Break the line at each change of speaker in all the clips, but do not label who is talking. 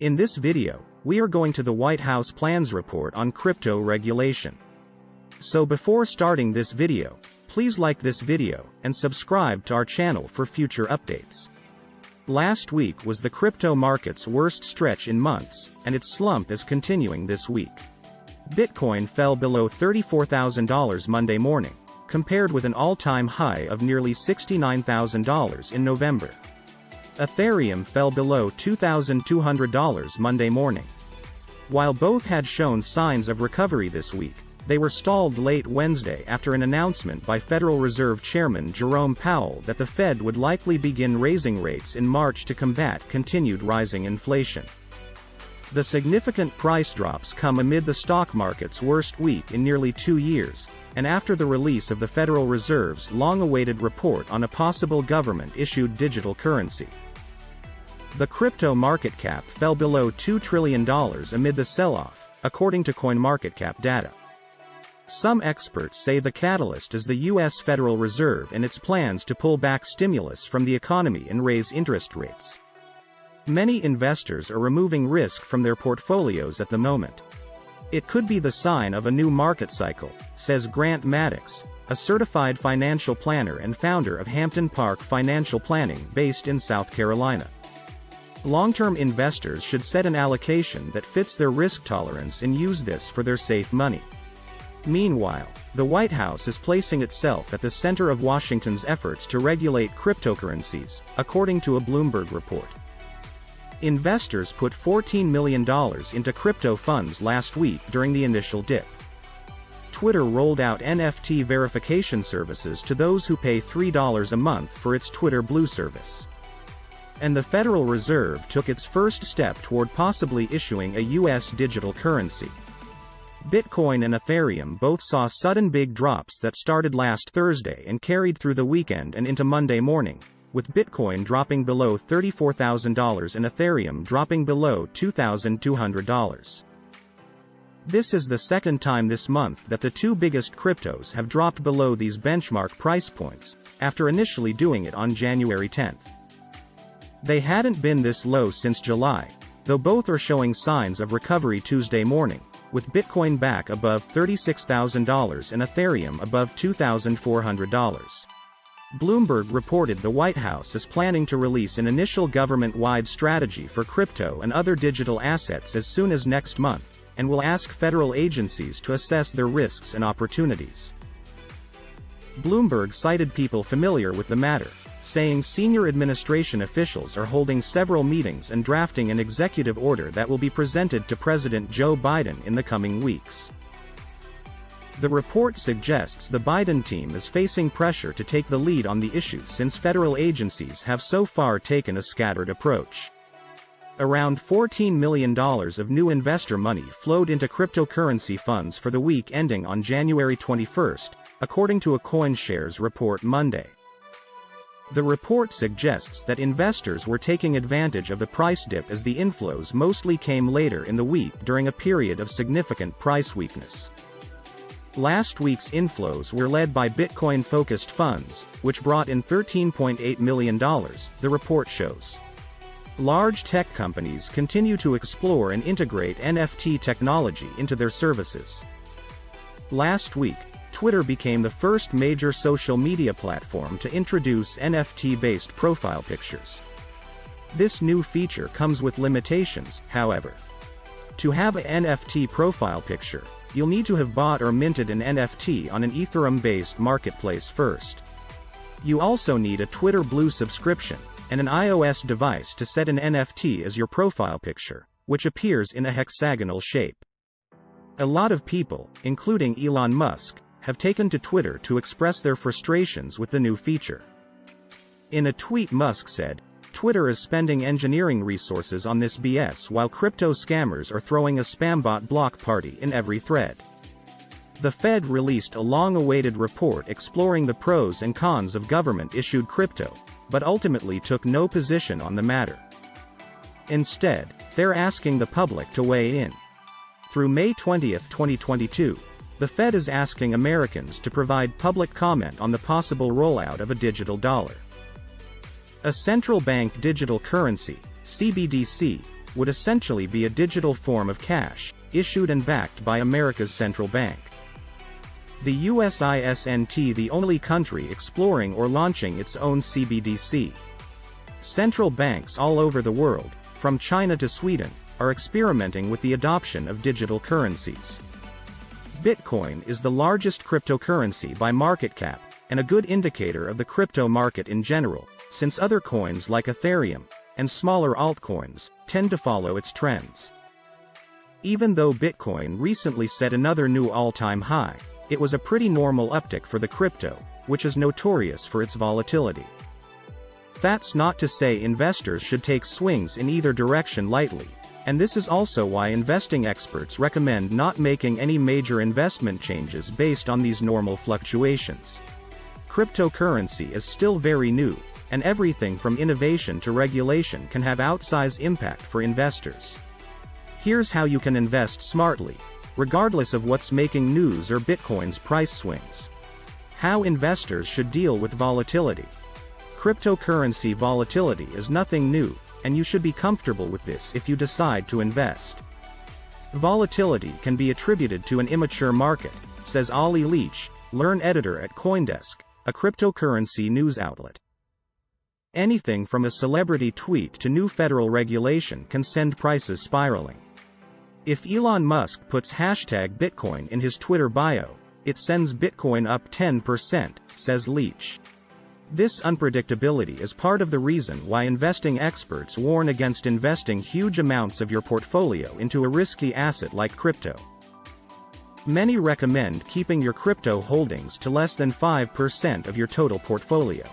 In this video, we are going to the White House plans report on crypto regulation. So before starting this video, please like this video and subscribe to our channel for future updates. Last week was the crypto market's worst stretch in months, and its slump is continuing this week. Bitcoin fell below $34,000 Monday morning, compared with an all-time high of nearly $69,000 in November. Ethereum fell below $2,200 Monday morning. While both had shown signs of recovery this week, they were stalled late Wednesday after an announcement by Federal Reserve Chairman Jerome Powell that the Fed would likely begin raising rates in March to combat continued rising inflation. The significant price drops come amid the stock market's worst week in nearly 2 years, and after the release of the Federal Reserve's long-awaited report on a possible government-issued digital currency. The crypto market cap fell below $2 trillion amid the sell-off, according to CoinMarketCap data. Some experts say the catalyst is the U.S. Federal Reserve and its plans to pull back stimulus from the economy and raise interest rates. Many investors are removing risk from their portfolios at the moment. It could be the sign of a new market cycle, says Grant Maddox, a certified financial planner and founder of Hampton Park Financial Planning based in South Carolina. Long-term investors should set an allocation that fits their risk tolerance and use this for their safe money. Meanwhile, the White House is placing itself at the center of Washington's efforts to regulate cryptocurrencies, according to a Bloomberg report. Investors put $14 million into crypto funds last week during the initial dip. Twitter rolled out NFT verification services to those who pay $3 a month for its Twitter Blue service. And the Federal Reserve took its first step toward possibly issuing a U.S. digital currency. Bitcoin and Ethereum both saw sudden big drops that started last Thursday and carried through the weekend and into Monday morning, with Bitcoin dropping below $34,000 and Ethereum dropping below $2,200. This is the second time this month that the two biggest cryptos have dropped below these benchmark price points, after initially doing it on January 10th. They hadn't been this low since July, though both are showing signs of recovery Tuesday morning, with Bitcoin back above $36,000 and Ethereum above $2,400. Bloomberg reported the White House is planning to release an initial government-wide strategy for crypto and other digital assets as soon as next month, and will ask federal agencies to assess their risks and opportunities. Bloomberg cited people familiar with the matter, saying senior administration officials are holding several meetings and drafting an executive order that will be presented to President Joe Biden in the coming weeks. The report suggests the Biden team is facing pressure to take the lead on the issue since federal agencies have so far taken a scattered approach. Around $14 million of new investor money flowed into cryptocurrency funds for the week ending on January 21st, according to a CoinShares report Monday. The report suggests that investors were taking advantage of the price dip as the inflows mostly came later in the week during a period of significant price weakness. Last week's inflows were led by Bitcoin-focused funds, which brought in $13.8 million, the report shows. Large tech companies continue to explore and integrate NFT technology into their services. Last week, Twitter became the first major social media platform to introduce NFT-based profile pictures. This new feature comes with limitations, however. To have an NFT profile picture, you'll need to have bought or minted an NFT on an ethereum-based marketplace first. You also need a Twitter Blue subscription, and an iOS device to set an NFT as your profile picture, which appears in a hexagonal shape. A lot of people, including Elon Musk, have taken to Twitter to express their frustrations with the new feature. In a tweet, Musk said, "Twitter is spending engineering resources on this BS while crypto scammers are throwing a spambot block party in every thread." The Fed released a long-awaited report exploring the pros and cons of government-issued crypto, but ultimately took no position on the matter. Instead, they're asking the public to weigh in. Through May 20, 2022, the Fed is asking Americans to provide public comment on the possible rollout of a digital dollar. A central bank digital currency, CBDC, would essentially be a digital form of cash, issued and backed by America's central bank. The US isn't the only country exploring or launching its own CBDC. Central banks all over the world, from China to Sweden, are experimenting with the adoption of digital currencies. Bitcoin is the largest cryptocurrency by market cap, and a good indicator of the crypto market in general, since other coins like Ethereum, and smaller altcoins, tend to follow its trends. Even though Bitcoin recently set another new all-time high, it was a pretty normal uptick for the crypto, which is notorious for its volatility. That's not to say investors should take swings in either direction lightly, and this is also why investing experts recommend not making any major investment changes based on these normal fluctuations. Cryptocurrency is still very new, and everything from innovation to regulation can have outsized impact for investors. Here's how you can invest smartly, regardless of what's making news or Bitcoin's price swings. How investors should deal with volatility. Cryptocurrency volatility is nothing new, and you should be comfortable with this if you decide to invest. Volatility can be attributed to an immature market, says Ollie Leach, Learn editor at CoinDesk, a cryptocurrency news outlet. Anything from a celebrity tweet to new federal regulation can send prices spiraling. If Elon Musk puts hashtag Bitcoin in his Twitter bio, it sends Bitcoin up 10%, says Leach. This unpredictability is part of the reason why investing experts warn against investing huge amounts of your portfolio into a risky asset like crypto. Many recommend keeping your crypto holdings to less than 5% of your total portfolio.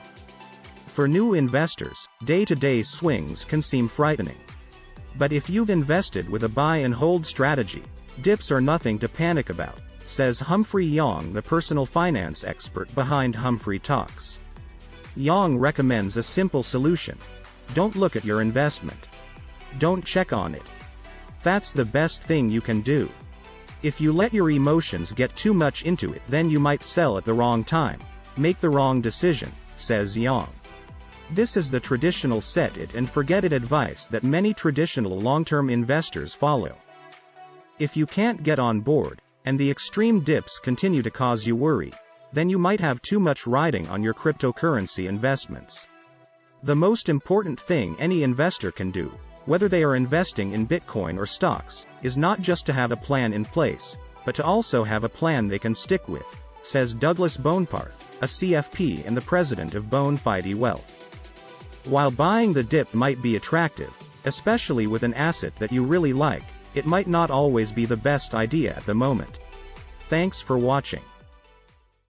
For new investors, day-to-day swings can seem frightening. But if you've invested with a buy-and-hold strategy, dips are nothing to panic about, says Humphrey Yang, the personal finance expert behind Humphrey Talks. Yang recommends a simple solution. Don't look at your investment. Don't check on it. That's the best thing you can do. If you let your emotions get too much into it, then you might sell at the wrong time, make the wrong decision, says Yang. This is the traditional set it and forget it advice that many traditional long-term investors follow. If you can't get on board, and the extreme dips continue to cause you worry, then you might have too much riding on your cryptocurrency investments. The most important thing any investor can do, whether they are investing in Bitcoin or stocks, is not just to have a plan in place, but to also have a plan they can stick with, says Douglas Boneparth, a CFP and the president of Bonefide Wealth. While buying the dip might be attractive, especially with an asset that you really like, it might not always be the best idea at the moment. Thanks for watching.